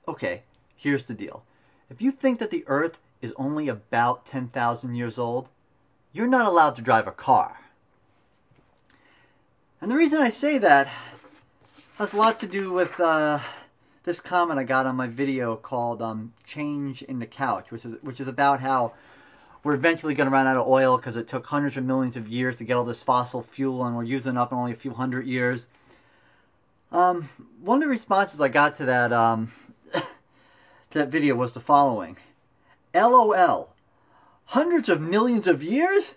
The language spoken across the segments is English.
Okay, here's the deal. If you think that the Earth is only about 10,000 years old, you're not allowed to drive a car. And the reason I say that has a lot to do with this comment I got on my video called Change in the Couch, which is about how we're eventually going to run out of oil because it took hundreds of millions of years to get all this fossil fuel and we're using it up in only a few hundred years. One of the responses I got to that, to that video was the following. LOL. Hundreds of millions of years?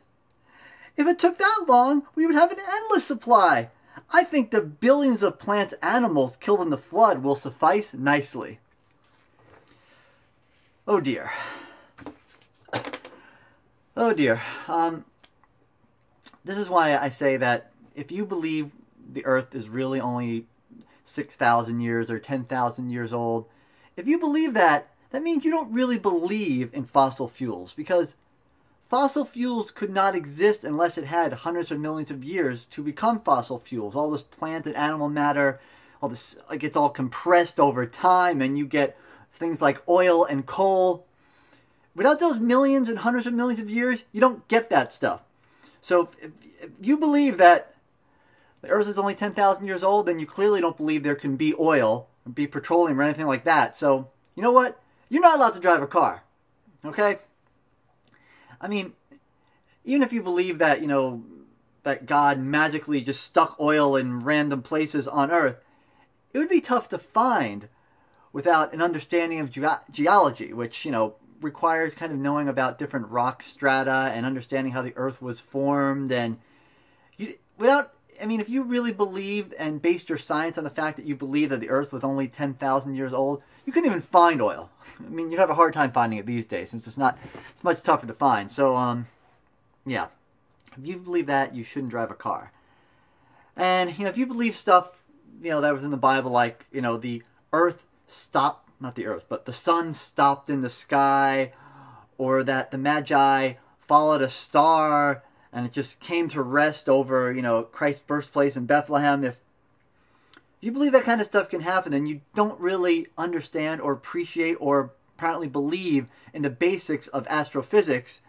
If it took that long, we would have an endless supply. I think the billions of plant animals killed in the flood will suffice nicely. Oh dear. Oh dear. This is why I say that if you believe the Earth is really only 6,000 years or 10,000 years old, if you believe that, that means you don't really believe in fossil fuels, because fossil fuels could not exist unless it had hundreds of millions of years to become fossil fuels. All this plant and animal matter, all this, like, it's all compressed over time, and you get things like oil and coal. Without those millions and hundreds of millions of years, you don't get that stuff. So if you believe that the Earth is only 10,000 years old, then you clearly don't believe there can be oil, or be petroleum, or anything like that. So, you know what? You're not allowed to drive a car. Okay? I mean, even if you believe that, you know, that God magically just stuck oil in random places on Earth, it would be tough to find without an understanding of geology, which, you know, requires kind of knowing about different rock strata and understanding how the Earth was formed. And if you really believed and based your science on the fact that you believe that the Earth was only 10,000 years old, you couldn't even find oil. I mean, you'd have a hard time finding it these days, since it's much tougher to find. So, yeah. If you believe that, you shouldn't drive a car. And, you know, if you believe stuff, you know, that was in the Bible, like, you know, the Earth stopped, not the Earth, but the sun stopped in the sky, or that the Magi followed a star and it just came to rest over, you know, Christ's birthplace in Bethlehem. If you believe that kind of stuff can happen, then you don't really understand or appreciate or apparently believe in the basics of astrophysics,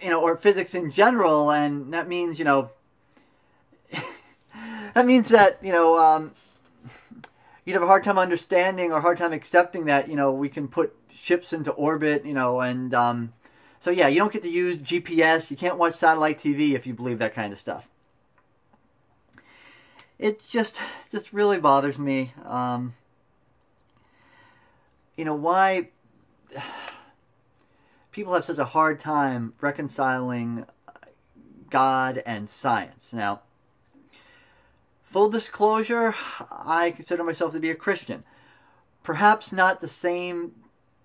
or physics in general. And that means, you know, that means that, you know, you'd have a hard time understanding or hard time accepting that, you know, we can put ships into orbit, you know, and so yeah, you don't get to use GPS, you can't watch satellite TV if you believe that kind of stuff. It just really bothers me, you know, why people have such a hard time reconciling God and science. Now, full disclosure, I consider myself to be a Christian. Perhaps not the same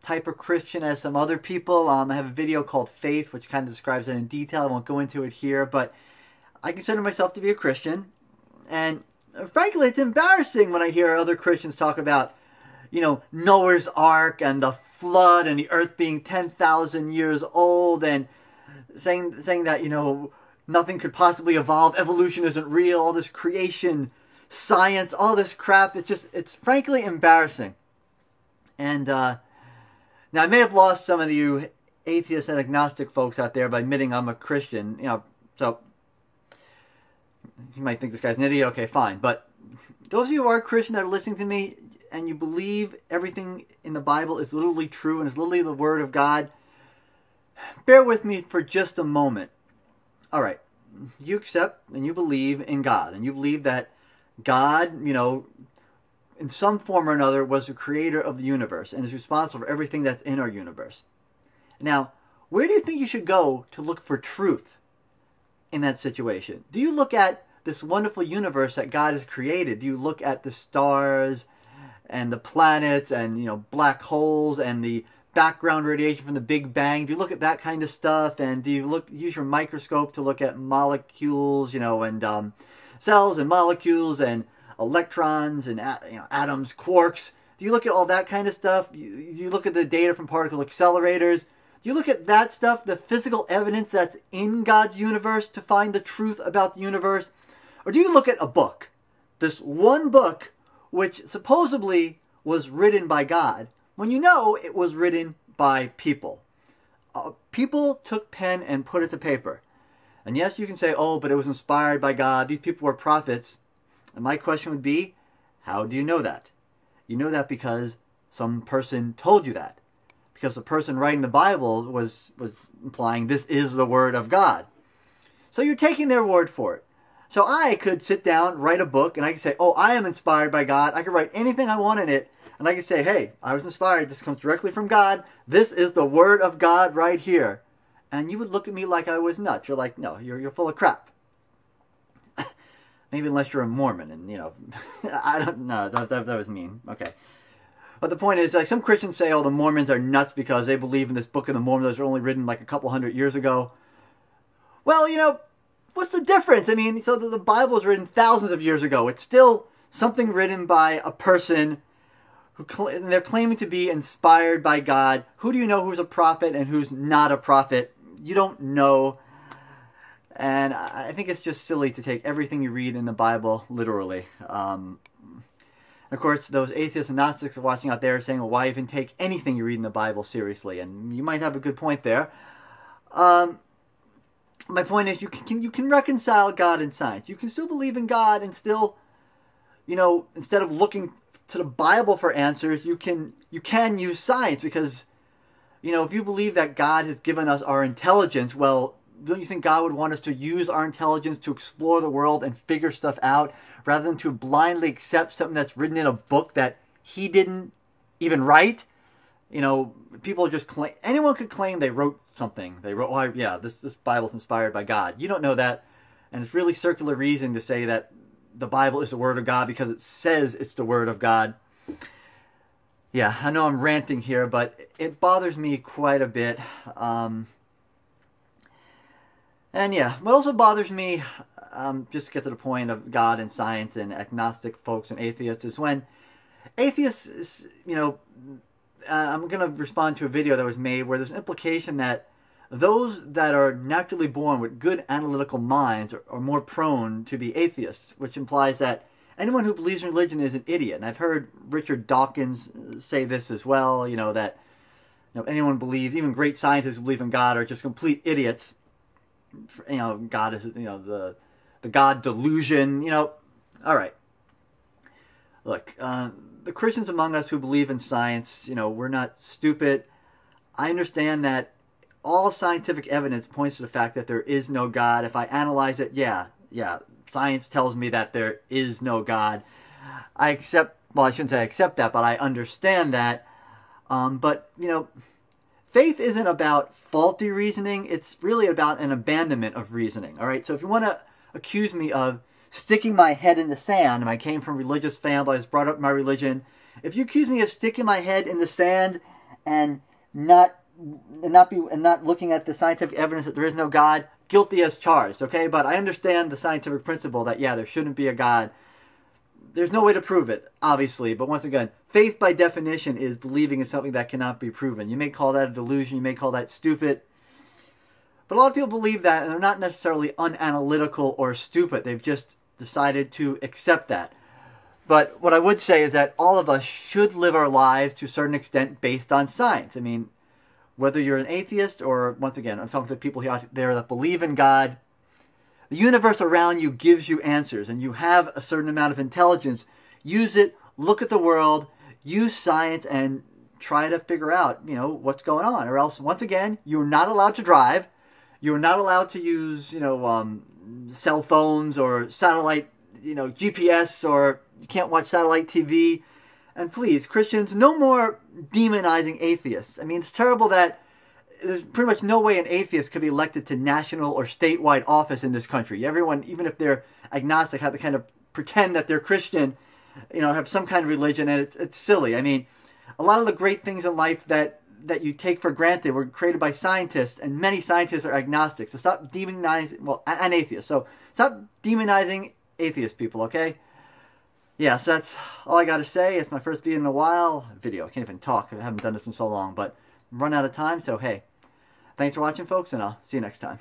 type of Christian as some other people. I have a video called Faith, which kind of describes that in detail. I won't go into it here, but I consider myself to be a Christian. And frankly, it's embarrassing when I hear other Christians talk about, you know, Noah's Ark and the flood and the earth being 10,000 years old, and saying that, you know, nothing could possibly evolve, evolution isn't real, all this creation science, all this crap. It's frankly embarrassing. And now I may have lost some of you atheist and agnostic folks out there by admitting I'm a Christian, you know, so you might think this guy's an idiot. Okay, fine. But those of you who are Christian that are listening to me and you believe everything in the Bible is literally true and is literally the Word of God, bear with me for just a moment. All right, you accept and you believe in God, and you believe that God, you know, in some form or another was the creator of the universe and is responsible for everything that's in our universe. Now, where do you think you should go to look for truth in that situation? Do you look at this wonderful universe that God has created? Do you look at the stars and the planets and, you know, black holes and the background radiation from the Big Bang? Do you look at that kind of stuff? And do you use your microscope to look at molecules, you know, and cells and molecules and electrons and, you know, atoms, quarks? Do you look at all that kind of stuff? You look at the data from particle accelerators? Do you look at that stuff, the physical evidence that's in God's universe, to find the truth about the universe? Or do you look at a book, this one book, which supposedly was written by God when you know it was written by people. People took pen and put it to paper. And yes, you can say, oh, but it was inspired by God. These people were prophets. And my question would be, how do you know that? You know that because some person told you that. Because the person writing the Bible was implying this is the Word of God. So you're taking their word for it. So I could sit down, write a book, and I could say, oh, I am inspired by God. I could write anything I want in it. And I could say, hey, I was inspired. This comes directly from God. This is the Word of God right here. And you would look at me like I was nuts. You're like, no, you're full of crap. Maybe unless you're a Mormon, and, you know, I don't know. That was mean. Okay. But the point is, like, some Christians say, oh, the Mormons are nuts because they believe in this Book of the Mormon that was only written like a couple hundred years ago. Well, you know, what's the difference? I mean, so the Bible was written thousands of years ago. It's still something written by a person and they're claiming to be inspired by God. Who do you know who's a prophet and who's not a prophet? You don't know. And I think it's just silly to take everything you read in the Bible literally. Of course, those atheists and Gnostics are watching out there saying, well, why even take anything you read in the Bible seriously? And you might have a good point there. My point is, you can reconcile God and science. You can still believe in God and still, you know, instead of looking to the Bible for answers, you can use science because, you know, if you believe that God has given us our intelligence, well, don't you think God would want us to use our intelligence to explore the world and figure stuff out rather than to blindly accept something that's written in a book that he didn't even write? You know, people just claim, anyone could claim they wrote something. They wrote, oh, yeah, this Bible's inspired by God. You don't know that. And it's really circular reasoning to say that the Bible is the Word of God because it says it's the Word of God. Yeah, I know I'm ranting here, but it bothers me quite a bit. And yeah, what also bothers me, just to get to the point of God and science and agnostic folks and atheists, is when atheists, you know, I'm going to respond to a video that was made where there's an implication that those that are naturally born with good analytical minds are more prone to be atheists, which implies that anyone who believes in religion is an idiot. And I've heard Richard Dawkins say this as well, you know, that anyone believes, even great scientists who believe in God are just complete idiots. You know, God is, you know, the God delusion, you know. All right. Look, the Christians among us who believe in science, you know, we're not stupid. I understand that all scientific evidence points to the fact that there is no God. If I analyze it, yeah, science tells me that there is no God. I accept, well, I shouldn't say I accept that, but I understand that. But, you know, faith isn't about faulty reasoning. It's really about an abandonment of reasoning. All right, so if you want to accuse me of sticking my head in the sand, and I came from a religious family, I was brought up in my religion. If you accuse me of sticking my head in the sand and not looking at the scientific evidence that there is no God, guilty as charged, okay? But I understand the scientific principle that, yeah, there shouldn't be a God. There's no way to prove it, obviously, but once again, faith by definition is believing in something that cannot be proven. You may call that a delusion, you may call that stupid, but a lot of people believe that, and they're not necessarily unanalytical or stupid. They've just decided to accept that. But what I would say is that all of us should live our lives to a certain extent based on science. I mean, whether you're an atheist or, once again, I'm talking to people out there that believe in God, the universe around you gives you answers, and you have a certain amount of intelligence. Use it, look at the world, use science, and try to figure out, you know, what's going on. Or else, once again, you're not allowed to drive. You're not allowed to use, you know, cell phones or satellite, you know, GPS, or you can't watch satellite TV. And please, Christians, no more demonizing atheists. I mean, it's terrible that there's pretty much no way an atheist could be elected to national or statewide office in this country. Everyone, even if they're agnostic, have to kind of pretend that they're Christian, you know, have some kind of religion, and it's silly. I mean, a lot of the great things in life that you take for granted were created by scientists, and many scientists are agnostics. So stop demonizing, well, and atheists. So stop demonizing atheist people, okay? Yeah, so that's all I got to say. It's my first video in a while. Video, I can't even talk. I haven't done this in so long, but I'm running out of time, so hey. Thanks for watching, folks, and I'll see you next time.